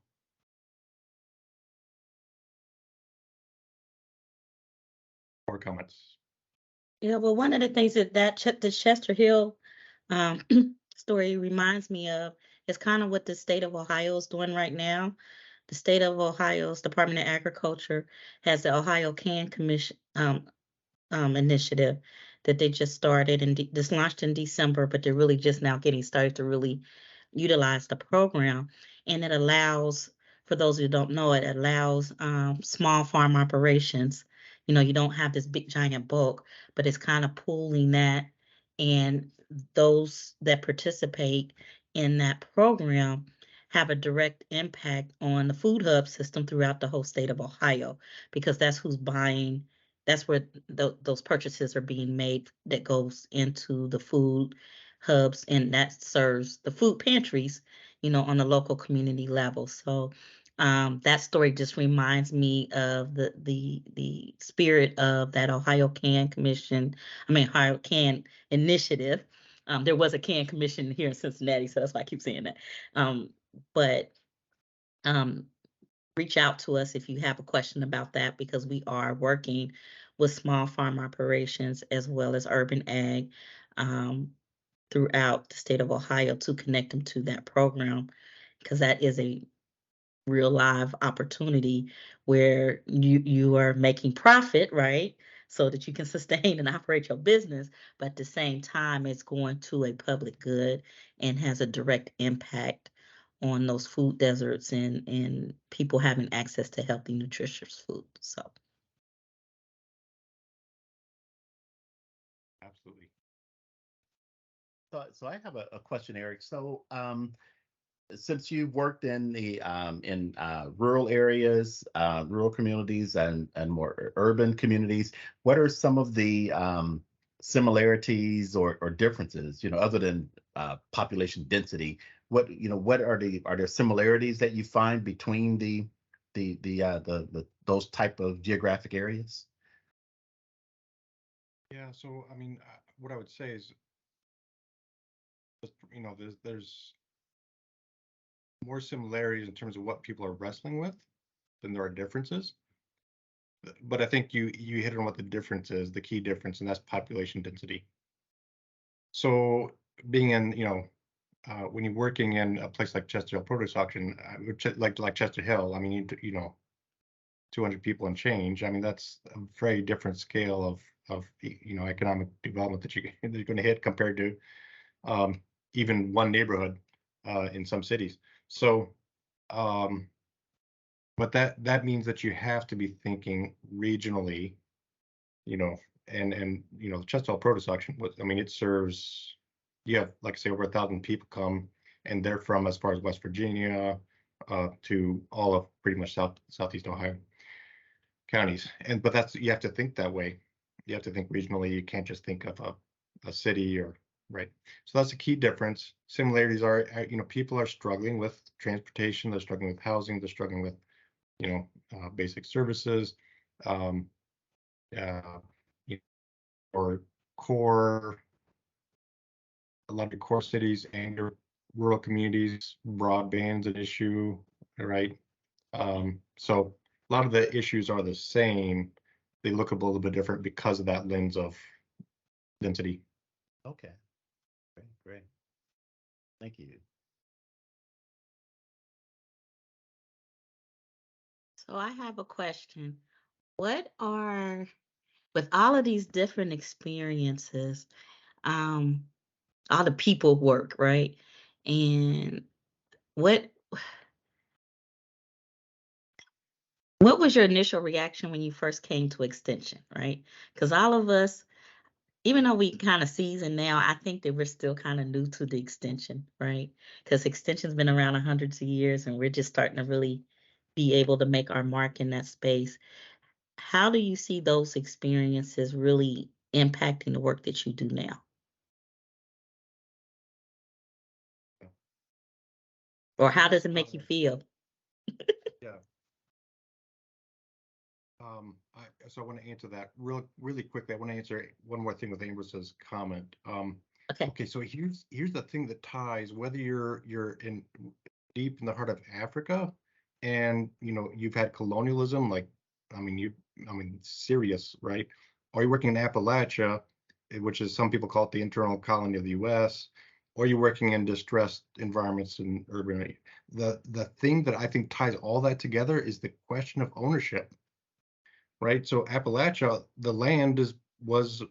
Or comments. Yeah, well, one of the things that the Chester Hill story reminds me of is kind of what the state of Ohio is doing right now. The state of Ohio's Department of Agriculture has the Ohio Can Commission initiative that they just started and this launched in December, but they're really just now getting started to really utilize the program. And it allows, for those who don't know, it allows small farm operations. You know, you don't have this big giant bulk, but it's kind of pooling that, and those that participate in that program have a direct impact on the food hub system throughout the whole state of Ohio, because that's who's buying, that's where those purchases are being made, that goes into the food hubs, and that serves the food pantries, you know, on the local community level. So that story just reminds me of the spirit of that Ohio Can Commission, Ohio Can Initiative. There was a Can Commission here in Cincinnati, so that's why I keep saying that. But reach out to us if you have a question about that, because we are working with small farm operations as well as urban ag throughout the state of Ohio to connect them to that program, because that is a real live opportunity where you are making profit, right? So that you can sustain and operate your business, but at the same time, it's going to a public good and has a direct impact on those food deserts and people having access to healthy, nutritious food. So Absolutely. So I have a question, Eric. So since you've worked in the rural areas, rural communities, and more urban communities, what are some of the similarities or differences? You know, other than population density, what are there similarities that you find between the those type of geographic areas? Yeah, so I mean, what I would say is, you know, there's more similarities in terms of what people are wrestling with than there are differences. But I think you hit on what the difference is, the key difference, and that's population density. So being in, you know, when you're working in a place like Chester Hill Produce Auction, like Chester Hill, I mean, you know, 200 people and change. I mean, that's a very different scale of you know, economic development that you're going to hit compared to even one neighborhood in some cities. So, but that means that you have to be thinking regionally, you know, and you know, the Chester Hill Produce Auction. I mean, it serves, you have, like I say, over 1,000 people come, and they're from as far as West Virginia to all of pretty much southeast Ohio counties. But that's, you have to think that way. You have to think regionally. You can't just think of a city, or right. So that's a key difference. Similarities are, you know, people are struggling with transportation. They're struggling with housing. They're struggling with, you know, basic services, um, you know, or core, a lot of core cities and your rural communities. Broadband's an issue, right? So a lot of the issues are the same. They look a little bit different because of that lens of density. Okay, great. Thank you. So I have a question. What are, with all of these different experiences, um, all the people work, right? And what what was your initial reaction when you first came to Extension, right? Because all of us, even though we kind of seasoned now, I think that we're still kind of new to the Extension, right? Because Extension's been around hundreds of years, and we're just starting to really be able to make our mark in that space. How do you see those experiences really impacting the work that you do now? Or how does it make you feel? Yeah. So I want to answer that really quickly. I want to answer one more thing with Amber's comment. Okay. Okay, so here's the thing that ties whether you're in deep in the heart of Africa, and you've had colonialism, like I mean serious, right? Or you're working in Appalachia, which is some people call it the internal colony of the U.S., or you're working in distressed environments in urban. The thing that I think ties all that together is the question of ownership, right? So Appalachia, the land was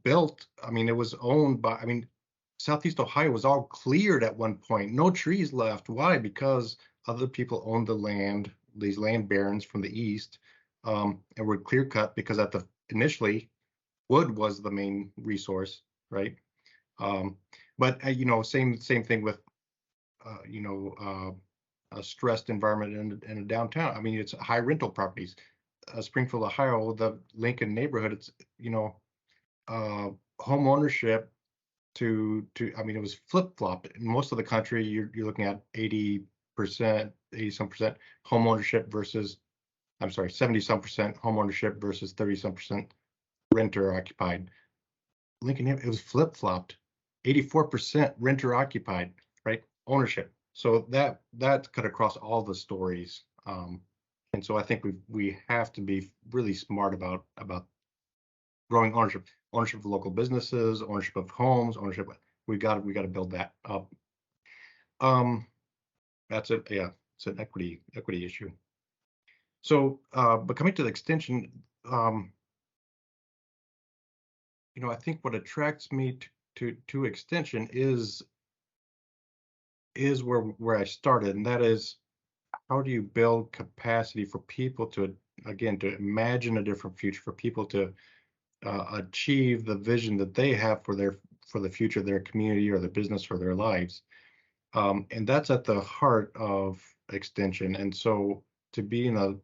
built. I mean, it was owned by. I mean, Southeast Ohio was all cleared at one point. No trees left. Why? Because other people owned the land. These land barons from the east, and were clear cut because initially wood was the main resource, right? Um, but same thing with a stressed environment in a downtown. I mean, it's high rental properties. Springfield, Ohio, the Lincoln neighborhood, it's uh, home ownership I mean, it was flip flop. In most of the country, you're looking at 80%, 80 some percent home ownership versus, I'm sorry, 70 some percent home ownership versus 30 some percent renter occupied. Lincoln, it was flip flopped, 84% renter occupied, right? Ownership. So that's cut across all the stories. And so I think we have to be really smart about growing ownership of local businesses, ownership of homes, ownership. We got to build that up. That's it. Yeah, it's an equity issue. So, but coming to the extension, I think what attracts me to extension is where I started, and that is, how do you build capacity for people to, again, to imagine a different future, for people to achieve the vision that they have for the future of their community or their business or their lives. And that's at the heart of extension. And so to be in a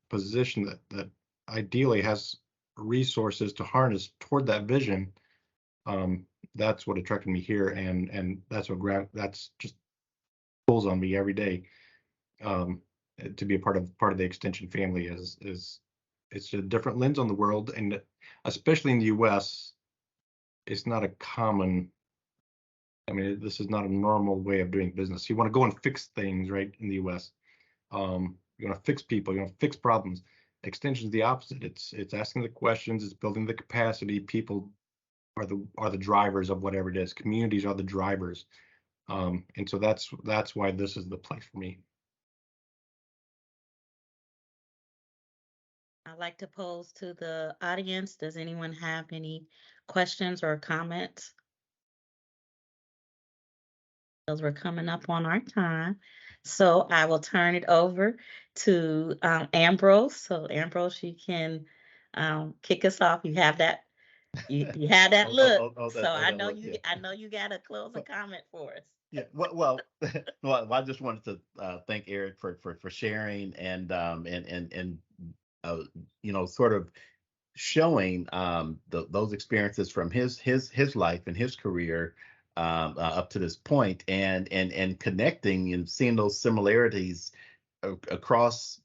position that ideally has resources to harness toward that vision, that's what attracted me here, and that's just pulls on me every day. To be a part of the extension family is it's a different lens on the world, and especially in the U.S., it's not a common. I mean, this is not a normal way of doing business. You want to go and fix things, right? In the U.S., you want to fix people, you want to fix problems. Extension is the opposite. It's asking the questions, it's building the capacity. People are the drivers of whatever it is. Communities are the drivers, and so that's why this is the place for me. I'd like to pose to the audience. Does anyone have any questions or comments? Because we're coming up on our time. So I will turn it over to Ambrose. So Ambrose, you can kick us off. You have that you have that look. So I know you got a closing comment for us. Yeah, well, well, I just wanted to thank Eric for sharing and sort of showing those experiences from his life and his career up to this point, and connecting and seeing those similarities across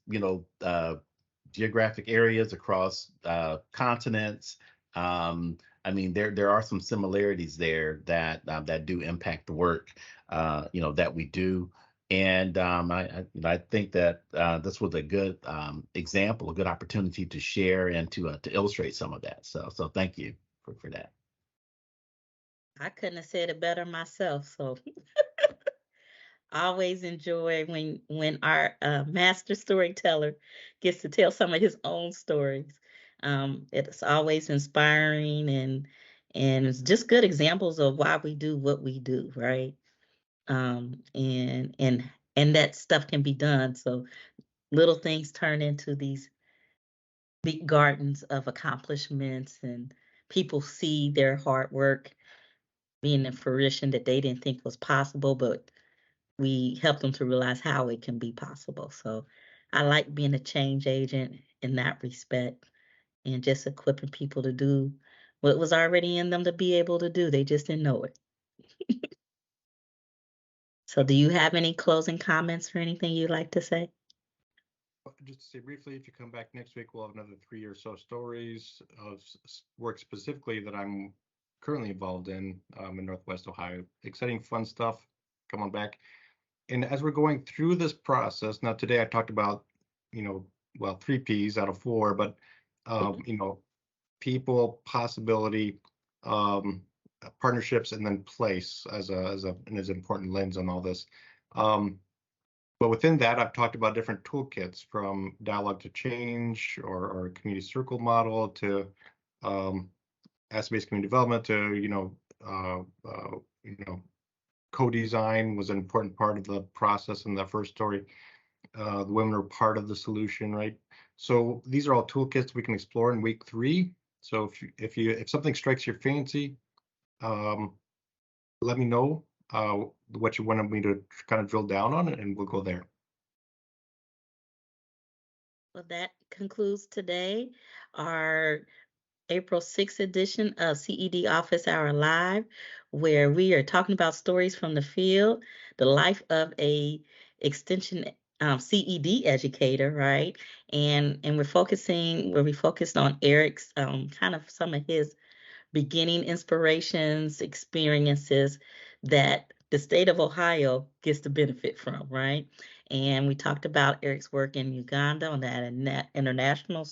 geographic areas, across continents. I mean, there are some similarities there that do impact the work that we do. And I think that this was a good example, a good opportunity to share and to illustrate some of that. So thank you for that. I couldn't have said it better myself. So always enjoy when our master storyteller gets to tell some of his own stories. It's always inspiring and it's just good examples of why we do what we do, right? And that stuff can be done. So little things turn into these big gardens of accomplishments, and people see their hard work being in fruition that they didn't think was possible, but we help them to realize how it can be possible. So I like being a change agent in that respect and just equipping people to do what was already in them to be able to do. They just didn't know it. So do you have any closing comments or anything you'd like to say? Just to say briefly, if you come back next week, we'll have another 3 or so stories of work specifically that I'm currently involved in Northwest Ohio. Exciting, fun stuff. Come on back. And as we're going through this process, now today I talked about, well, 3 Ps out of 4, but, people, possibility, partnerships, and then place as an important lens on all this. But within that, I've talked about different toolkits from dialogue to change or community circle model to asset-based community development to, co-design was an important part of the process in that first story. The women are part of the solution, right? So these are all toolkits we can explore in week 3. So if something strikes your fancy, let me know what you wanted me to kind of drill down on, and we'll go there. Well, that concludes today our April 6th edition of CED Office Hour Live, where we are talking about stories from the field, the life of a extension CED educator, right? And we focused on Eric's kind of some of his beginning inspirations, experiences that the state of Ohio gets to benefit from, right? And we talked about Eric's work in Uganda on that international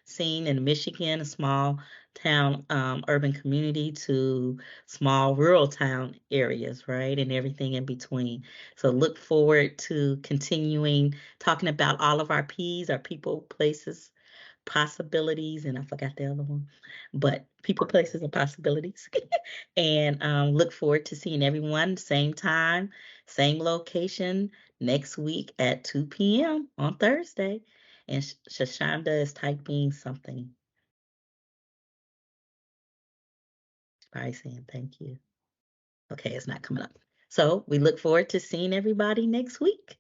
scene in Michigan, a small town, urban community to small rural town areas, right? And everything in between. So look forward to continuing talking about all of our P's, our people, places, possibilities, and I forgot the other one, but people, places, and possibilities. And look forward to seeing everyone same time, same location next week at 2 p.m. on Thursday. And Shashanda is typing something. Probably saying thank you. Okay, it's not coming up. So we look forward to seeing everybody next week.